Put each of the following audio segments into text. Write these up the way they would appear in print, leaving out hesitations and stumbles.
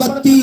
32۔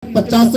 50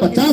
50